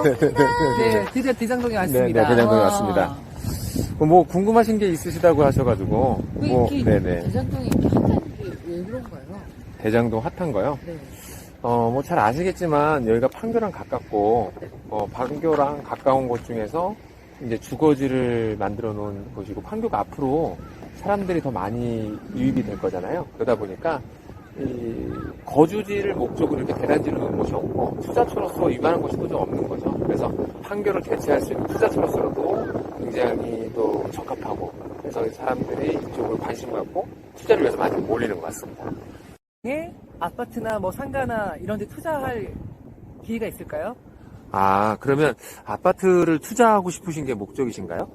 네, 드디어 대장동에 왔습니다. 네, 대장동에 왔습니다. 뭐 궁금하신 게 있으시다고 하셔가지고 네네. 대장동이 핫한 게 왜 그런가요? 대장동 핫한 거요? 네. 뭐 잘 아시겠지만 여기가 판교랑 가깝고 판교랑 가까운 곳 중에서 이제 주거지를 만들어 놓은 곳이고, 판교가 앞으로 사람들이 더 많이 유입이 될 거잖아요. 그러다 보니까 이 거주지를 목적으로 이렇게 대단지를 놓은 곳이 없고, 투자처로서 이만한 곳이 또 좀 없는 거죠. 그래서 판교를 대체할 수 있는 투자처로서도 굉장히 또 적합하고, 그래서 사람들이 이쪽으로 관심 갖고 투자를 위해서 많이 몰리는 것 같습니다. 아파트나 뭐 상가나 이런 데 투자할 기회가 있을까요? 그러면 아파트를 투자하고 싶으신 게 목적이신가요?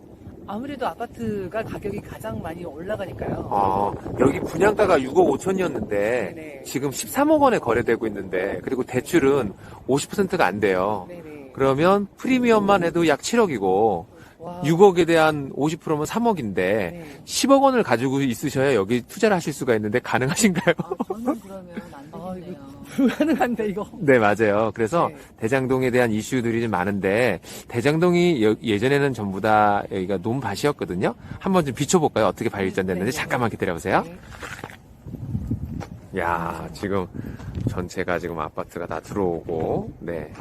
아무래도 아파트가 가격이 가장 많이 올라가니까요. 여기 분양가가 6억 5천이었는데 네네. 지금 13억 원에 거래되고 있는데, 그리고 대출은 50%가 안 돼요. 네네. 그러면 프리미엄만 해도 약 7억이고, 와. 6억에 대한 50%면 3억인데 네. 10억 원을 가지고 있으셔야 여기 투자를 하실 수가 있는데, 가능하신가요? 저는 그러면 안 되겠네요. 불가능한데 이거. 네, 맞아요. 그래서 네. 대장동에 대한 이슈들이 좀 많은데, 대장동이 예전에는 전부 다 여기가 논밭이었거든요. 한번 좀 비춰볼까요? 어떻게 발전됐는지. 네. 잠깐만 기다려보세요. 네. 야, 지금 전체가 지금 아파트가 다 들어오고, 네,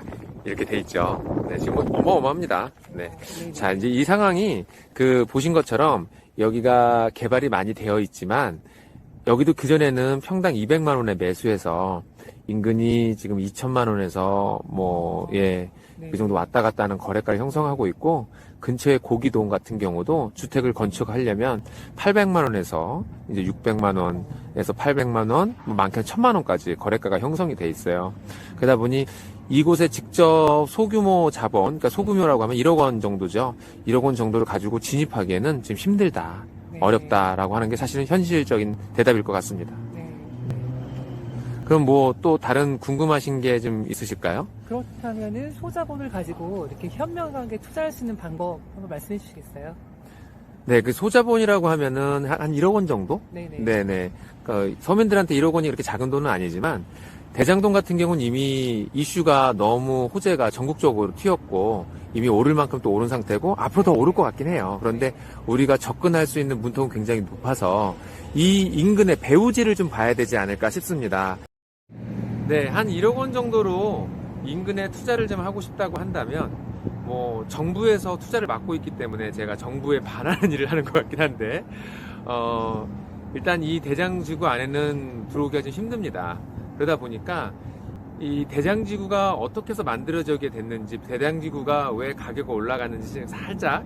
이렇게 돼 있죠. 네, 지금 어마어마합니다. 네. 자, 이제 이 상황이 보신 것처럼 여기가 개발이 많이 되어 있지만, 여기도 그전에는 평당 200만 원에 매수해서 인근이 지금 2천만 원에서 그 정도 왔다 갔다 하는 거래가를 형성하고 있고, 근처에 고기동 같은 경우도 주택을 건축하려면 800만 원에서 이제 600만 원에서 800만 원, 많게는 1000만 원까지 거래가가 형성이 돼 있어요. 그러다 보니 이곳에 직접 소규모 자본, 그러니까 소규모라고 하면 1억 원 정도죠. 1억 원 정도를 가지고 진입하기에는 지금 힘들다, 어렵다라고 하는 게 사실은 현실적인 대답일 것 같습니다. 그럼 뭐 또 다른 궁금하신 게 좀 있으실까요? 그렇다면은 소자본을 가지고 이렇게 현명하게 투자할 수 있는 방법 한번 말씀해 주시겠어요? 네, 소자본이라고 하면은 한 1억 원 정도? 네네. 네네. 그러니까 서민들한테 1억 원이 그렇게 작은 돈은 아니지만, 대장동 같은 경우는 이미 이슈가 너무 호재가 전국적으로 튀었고, 이미 오를 만큼 또 오른 상태고, 앞으로 더 오를 것 같긴 해요. 그런데 우리가 접근할 수 있는 문턱은 굉장히 높아서 이 인근의 배후지를 좀 봐야 되지 않을까 싶습니다. 네, 한 1억 원 정도로 인근에 투자를 좀 하고 싶다고 한다면, 정부에서 투자를 맡고 있기 때문에 제가 정부에 반하는 일을 하는 것 같긴 한데, 일단 이 대장지구 안에는 들어오기가 좀 힘듭니다. 그러다 보니까 이 대장지구가 어떻게 해서 만들어지게 됐는지, 대장지구가 왜 가격이 올라가는지 살짝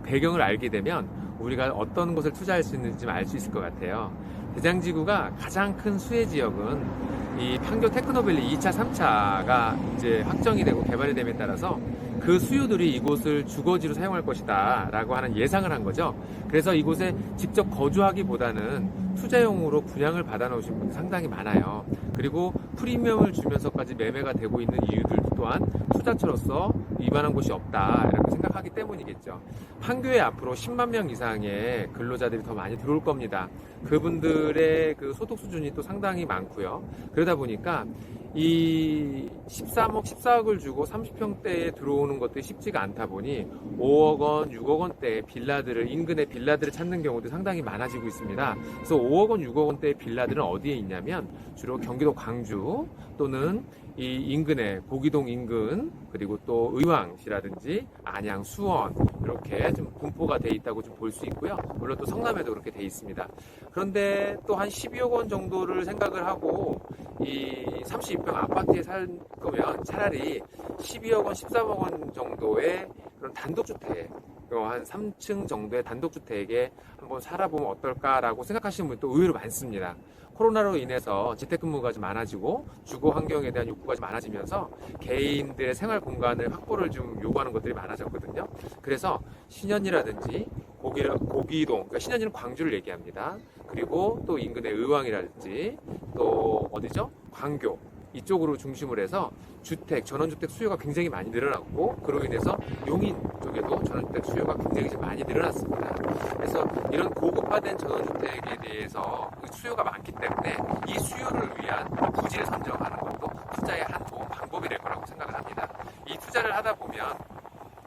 배경을 알게 되면 우리가 어떤 곳을 투자할 수 있는지 좀 알 수 있을 것 같아요. 대장지구가 가장 큰 수혜 지역은 이 판교 테크노밸리 2차, 3차가 이제 확정이 되고 개발이 됨에 따라서 그 수요들이 이곳을 주거지로 사용할 것이다 라고 하는 예상을 한 거죠. 그래서 이곳에 직접 거주하기보다는 투자용으로 분양을 받아 놓으신 분이 상당히 많아요. 그리고 프리미엄을 주면서까지 매매가 되고 있는 이유들 또한 투자처로서 이만한 곳이 없다 이렇게 생각하기 때문이겠죠. 판교에 앞으로 10만 명 이상의 근로자들이 더 많이 들어올 겁니다. 그분들의 소득 수준이 또 상당히 많고요. 그러다 보니까 이 13억, 14억을 주고 30평대에 들어오는 것들이 쉽지가 않다 보니 5억 원, 6억 원대의 빌라들을, 인근의 빌라들을 찾는 경우도 상당히 많아지고 있습니다. 그래서 5억 원, 6억 원대의 빌라들은 어디에 있냐면 주로 경기도 광주 또는 이 인근의 고기동 인근, 그리고 또 의왕시라든지 안양, 수원 이렇게 좀 분포가 돼 있다고 좀 볼 수 있고요. 물론 또 성남에도 그렇게 돼 있습니다. 그런데 또 한 12억 원 정도를 생각을 하고 이 32평 아파트에 살 거면 차라리 12억 원, 13억 원 정도의 그런 단독주택, 한 3층 정도의 단독주택에 한번 살아보면 어떨까라고 생각하시는 분이 또 의외로 많습니다. 코로나로 인해서 재택근무가 좀 많아지고 주거 환경에 대한 욕구가 좀 많아지면서 개인들의 생활 공간을 확보를 좀 요구하는 것들이 많아졌거든요. 그래서 신현이라든지 고기동, 그러니까 신현이는 광주를 얘기합니다. 그리고 또 인근의 의왕이라든지 또 어디죠? 광교, 이쪽으로 중심을 해서 주택, 전원주택 수요가 굉장히 많이 늘어났고 그로 인해서 용인 쪽에도 전원주택 수요가 굉장히 좀 많이 늘어났습니다. 그래서 이런 고급화된 전원주택에 대해서 수요가 많기 때문에 이 수요를 위한 부지를 선정하는 것도 투자의 한 방법이 될 거라고 생각을 합니다. 이 투자를 하다 보면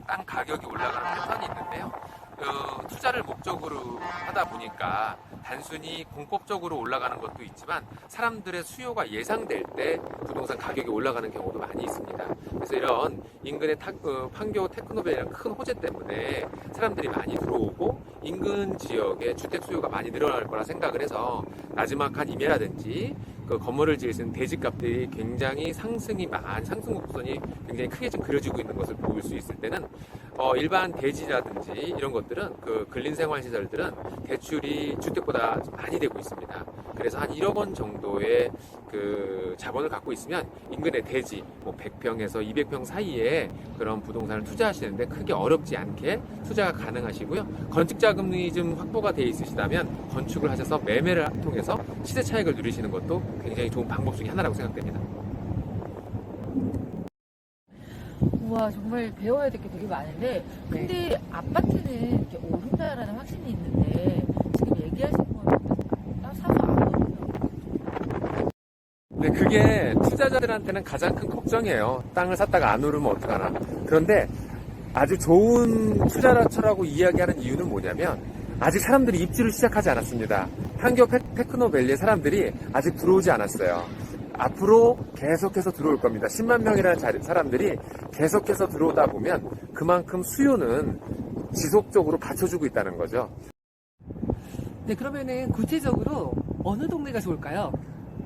땅 가격이 올라가는 패턴이 있는데요. 투자를 목적으로 하다 보니까 단순히 공법적으로 올라가는 것도 있지만 사람들의 수요가 예상될 때 부동산 가격이 올라가는 경우도 많이 있습니다. 그래서 이런 인근의 판교 테크노밸리라는 큰 호재 때문에 사람들이 많이 들어오고 인근 지역에 주택 수요가 많이 늘어날 거라 생각을 해서 나지막한 임야라든지 그 건물을 지을 수 있는 대지값들이 굉장히 상승 곡선이 굉장히 크게 좀 그려지고 있는 것을 볼 수 있을 때는 일반 대지라든지 이런 것들은 그 근린생활시설들은 대출이 주택보다 많이 되고 있습니다. 그래서 한 1억 원 정도의 그 자본을 갖고 있으면 인근의 대지, 뭐 100평에서 200평 사이에 그런 부동산을 투자하시는데 크게 어렵지 않게 투자가 가능하시고요. 건축 자금이 좀 확보가 되어 있으시다면 건축을 하셔서 매매를 통해서 시세 차익을 누리시는 것도 굉장히 좋은 방법 중에 하나라고 생각됩니다. 우와, 정말 배워야 될 게 되게 많은데, 근데 아파트는 이렇게 오른다라는 확신이 있는데, 지금 얘기하신 거는 사서 안 오르면. 네, 그게 투자자들한테는 가장 큰 걱정이에요. 땅을 샀다가 안 오르면 어떡하나. 그런데 아주 좋은 투자처라고 이야기하는 이유는 뭐냐면 아직 사람들이 입주를 시작하지 않았습니다. 판교 테크노밸리의 사람들이 아직 들어오지 않았어요. 앞으로 계속해서 들어올 겁니다. 10만 명이라는 사람들이 계속해서 들어오다 보면 그만큼 수요는 지속적으로 받쳐주고 있다는 거죠. 네, 그러면은 구체적으로 어느 동네가 좋을까요?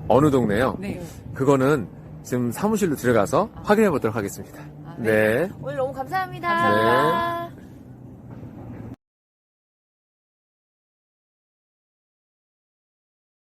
어느 동네요? 네. 그거는 지금 사무실로 들어가서 확인해 보도록 하겠습니다. 아, 네. 오늘 너무 감사합니다. 감사합니다. 네.